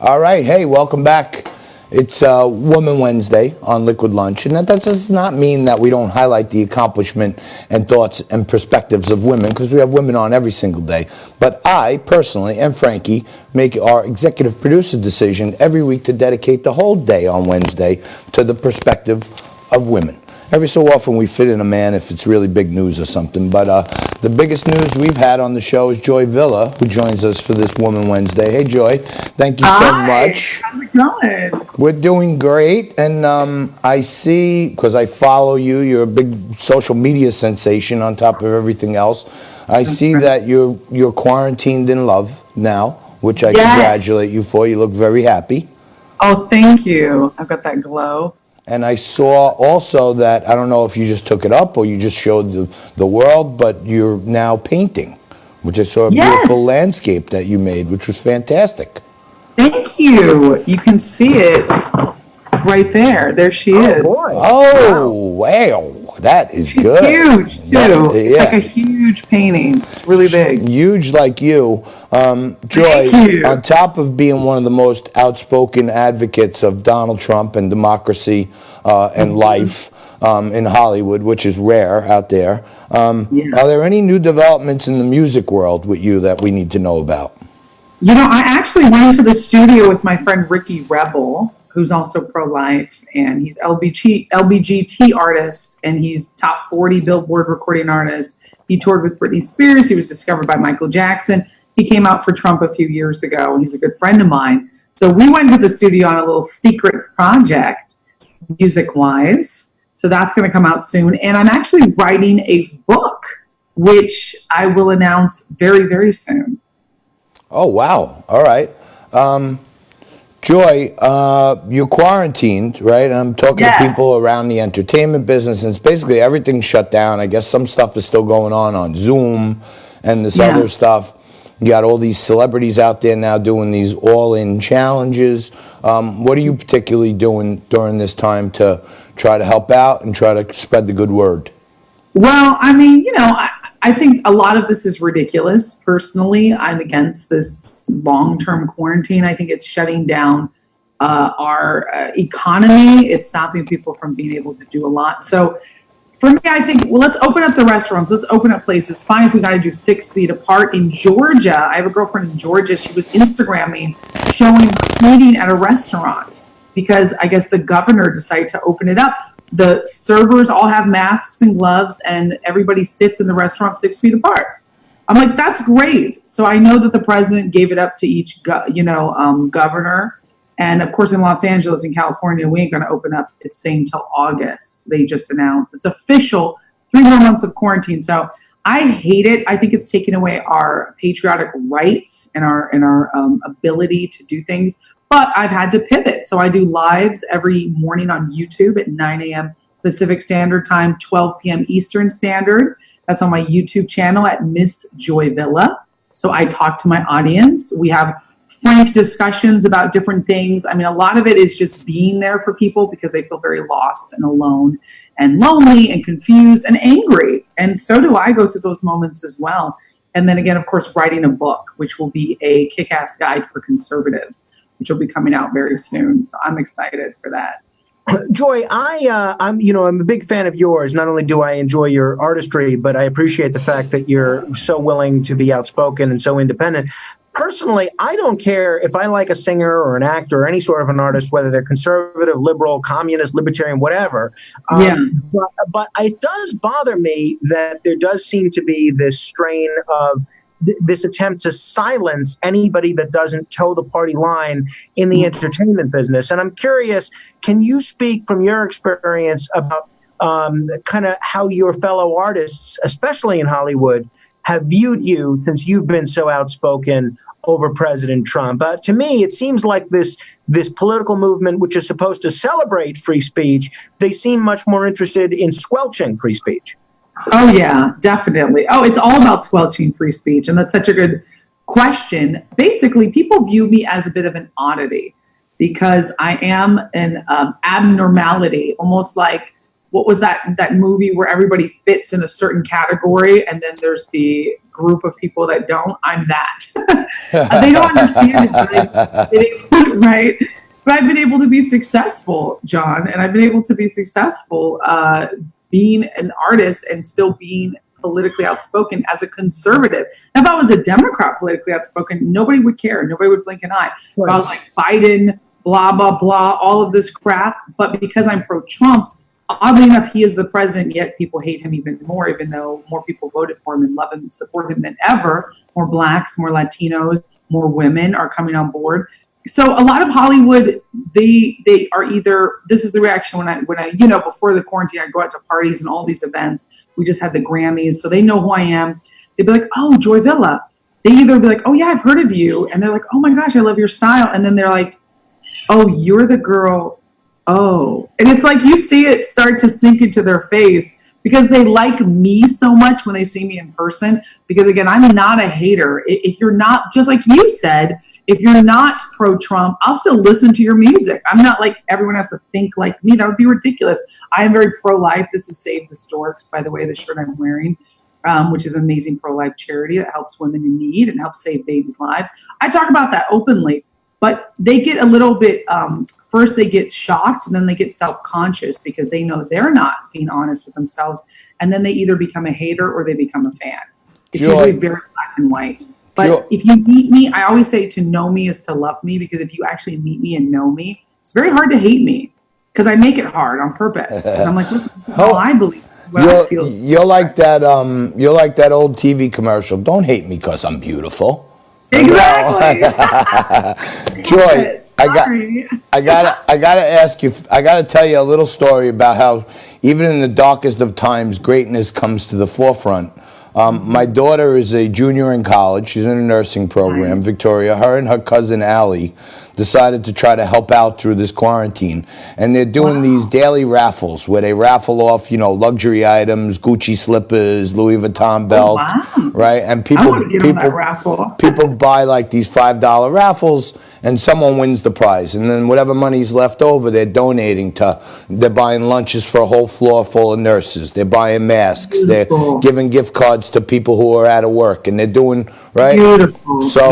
All right, hey, welcome back. It's Woman Wednesday on Liquid Lunch, and that does not mean that we don't highlight the accomplishment and thoughts and perspectives of women, because we have women on every single day. But I, personally, and Frankie, make our executive producer decision every week to dedicate the whole day on Wednesday to the perspective of women. Every so often we fit in a man if it's really big news or something, but the biggest news we've had on the show is Joy Villa, who joins us for this Woman Wednesday. Hey, Joy, thank you so much. How's it going? We're doing great, and I see, because I follow you, you're a big social media sensation on top of everything else. I see that you're quarantined in love now, which I congratulate you for. You look very happy. Oh, thank you. I've got that glow. And I saw also that, I don't know if you just took it up or you just showed the world, but you're now painting, which I saw a beautiful landscape that you made, which was fantastic. Thank you. You can see it right there. There she is. Boy. Oh, wow. That is good. Huge, too. It's like a huge painting. It's really big. Huge like you. Joy, on top of being one of the most outspoken advocates of Donald Trump and democracy and life in Hollywood, which is rare out there, are there any new developments in the music world with you that we need to know about? You know, I actually went into the studio with my friend Ricky Rebel, who's also pro-life, and he's LBGT artist, and he's top 40 Billboard recording artist. He toured with Britney Spears. He was discovered by Michael Jackson. He came out for Trump a few years ago. He's a good friend of mine. So we went to the studio on a little secret project, music-wise. So that's going to come out soon. And I'm actually writing a book, which I will announce very, very soon. Oh, wow. All right. Joy, you're quarantined, right? I'm talking to people around the entertainment business, and it's basically everything's shut down. I guess some stuff is still going on Zoom and this other stuff. You got all these celebrities out there now doing these all-in challenges. What are you particularly doing during this time to try to help out and try to spread the good word? Well, I mean, you know, I think a lot of this is ridiculous. Personally, I'm against this long-term quarantine. I think it's shutting down our economy. It's stopping people from being able to do a lot. So for me, I think, well, let's open up the restaurants. Let's open up places. Fine if we got to do 6 feet apart. In Georgia, I have a girlfriend in Georgia. She was Instagramming, showing her eating at a restaurant because I guess the governor decided to open it up. The servers all have masks and gloves, and everybody sits in the restaurant 6 feet apart. I'm like, that's great. So I know that the president gave it up to each, governor. And of course, in Los Angeles and California, we ain't going to open up, it's saying till August. They just announced it's official, 3 more months of quarantine. So I hate it. I think it's taken away our patriotic rights and our ability to do things. But I've had to pivot. So I do lives every morning on YouTube at 9 a.m. Pacific Standard Time, 12 p.m. Eastern Standard. That's on my YouTube channel at Miss Joy Villa. So I talk to my audience. We have frank discussions about different things. I mean, a lot of it is just being there for people because they feel very lost and alone and lonely and confused and angry. And so do I go through those moments as well. And then again, of course, writing a book, which will be a kick-ass guide for conservatives, which will be coming out very soon. So I'm excited for that. Joy, I'm a big fan of yours. Not only do I enjoy your artistry, but I appreciate the fact that you're so willing to be outspoken and so independent. Personally, I don't care if I like a singer or an actor or any sort of an artist, whether they're conservative, liberal, communist, libertarian, whatever. But it does bother me that there does seem to be this strain of this attempt to silence anybody that doesn't toe the party line in the entertainment business. And I'm curious, can you speak from your experience about kind of how your fellow artists, especially in Hollywood, have viewed you since you've been so outspoken over President Trump? To me, it seems like this political movement, which is supposed to celebrate free speech, they seem much more interested in squelching free speech. Oh, yeah, definitely. Oh, it's all about squelching free speech. And that's such a good question. Basically, people view me as a bit of an oddity because I am an abnormality, almost like what was that movie where everybody fits in a certain category and then there's the group of people that don't? I'm that. They don't understand it, right? But I've been able to be successful, John, and I've been able to be successful being an artist and still being politically outspoken as a conservative. Now, if I was a Democrat politically outspoken, nobody would care. Nobody would blink an eye. If I was like Biden, blah, blah, blah, all of this crap. But because I'm pro-Trump, oddly enough, he is the president, yet people hate him even more, even though more people voted for him and love him and support him than ever. More Blacks, more Latinos, more women are coming on board. So a lot of Hollywood, they are either, this is the reaction when I before the quarantine, I go out to parties and all these events. We just had the Grammys, so they know who I am. They'd be like, oh, Joy Villa. They either be like, oh yeah, I've heard of you. And they're like, oh my gosh, I love your style. And then they're like, oh, you're the girl. Oh. And it's like you see it start to sink into their face because they like me so much when they see me in person. Because again, I'm not a hater. If you're not, just like you said, if you're not pro-Trump, I'll still listen to your music. I'm not like everyone has to think like me. That would be ridiculous. I am very pro-life. This is Save the Storks, by the way, the shirt I'm wearing, which is an amazing pro-life charity that helps women in need and helps save babies' lives. I talk about that openly, but they get a little bit, first they get shocked, and then they get self-conscious because they know they're not being honest with themselves. And then they either become a hater or they become a fan. It's usually very black and white. But if you meet me, I always say to know me is to love me, because if you actually meet me and know me, it's very hard to hate me because I make it hard on purpose. I'm like, listen, this is how I believe what I feel. You're like that. You're like that old TV commercial. Don't hate me because I'm beautiful. Exactly. Joy, I gotta ask you. I gotta tell you a little story about how even in the darkest of times, greatness comes to the forefront. My daughter is a junior in college. She's in a nursing program, Victoria. Her and her cousin Allie decided to try to help out through this quarantine. And they're doing these daily raffles where they raffle off, luxury items, Gucci slippers, Louis Vuitton belt, right? And people buy like these $5 raffles and someone wins the prize. And then whatever money's left over, they're donating to, they're buying lunches for a whole floor full of nurses. They're buying masks. They're giving gift cards to people who are out of work. And they're doing, right? Beautiful. So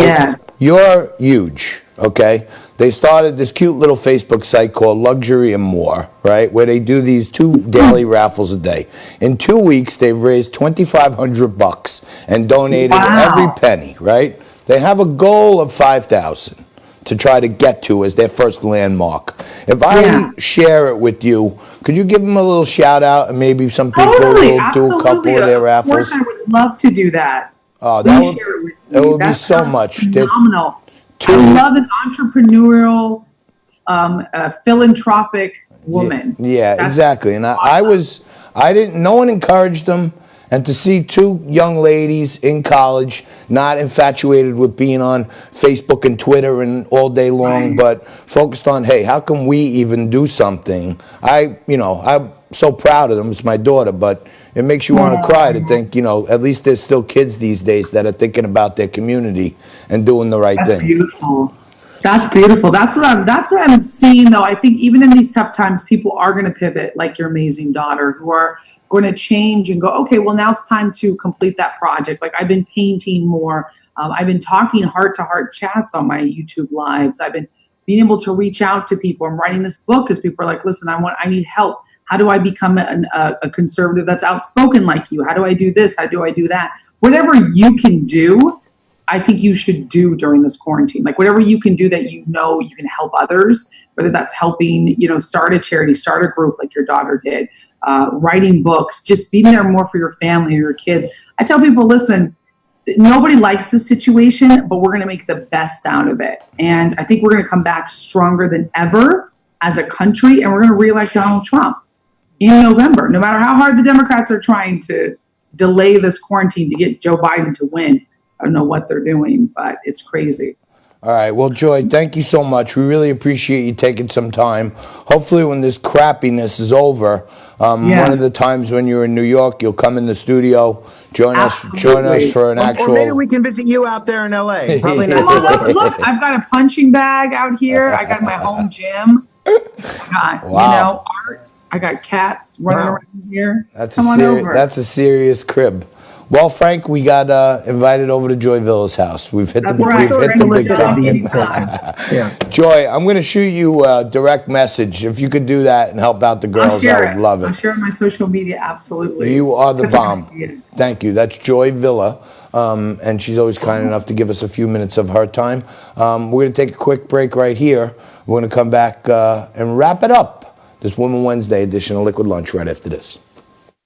you're huge, okay? They started this cute little Facebook site called Luxury and More, right? Where they do these 2 daily raffles a day. In 2 weeks, they've raised $2,500 and donated every penny, right? They have a goal of $5,000 to try to get to as their first landmark. If I share it with you, could you give them a little shout out and maybe some people will do a couple of their raffles? Of course, I would love to do that. Oh, that would be so much. Phenomenal. I love an entrepreneurial, philanthropic woman. Yeah, exactly. And no one encouraged them. And to see 2 young ladies in college, not infatuated with being on Facebook and Twitter and all day long, but focused on, hey, how can we even do something? I'm so proud of them. It's my daughter, but it makes you want to cry to think, at least there's still kids these days that are thinking about their community and doing the right thing. Beautiful. That's beautiful. That's what I'm seeing, though. I think even in these tough times, people are going to pivot, like your amazing daughter, who are going to change and go, okay, well, now it's time to complete that project. Like I've been painting more. I've been talking heart-to-heart chats on my YouTube lives. I've been being able to reach out to people. I'm writing this book because people are like, listen, I need help. How do I become a conservative that's outspoken like you? How do I do this? How do I do that? Whatever you can do, I think you should do during this quarantine. Like whatever you can do that you can help others, whether that's helping, start a charity, start a group like your daughter did, writing books, just being there more for your family or your kids. I tell people, listen, nobody likes this situation, but we're going to make the best out of it. And I think we're going to come back stronger than ever as a country, and we're going to reelect Donald Trump in November. No matter how hard the Democrats are trying to delay this quarantine to get Joe Biden to win, I don't know what they're doing, but it's crazy. All right. Well, Joy, thank you so much. We really appreciate you taking some time. Hopefully when this crappiness is over, one of the times when you're in New York, you'll come in the studio, join us for an actual... Or maybe we can visit you out there in L.A. Probably not. Look, I've got a punching bag out here. I got my home gym. I got, Wow. art. I got cats running Wow. around here. That's Come on over. that's a serious crib. Well, Frank, we got invited over to Joy Villa's house. We've hit That's the right. we've hit the big Solicited time. the Anytime. Yeah. Joy, I'm going to shoot you a direct message. If you could do that and help out the I'll girls, share I it. would love I'll it. share it on my social media. Absolutely. You are the Such a bomb. good idea. Thank you. That's Joy Villa. And she's always kind enough to give us a few minutes of her time. We're going to take a quick break right here. We're going to come back and wrap it up. This Woman Wednesday edition of Liquid Lunch right after this.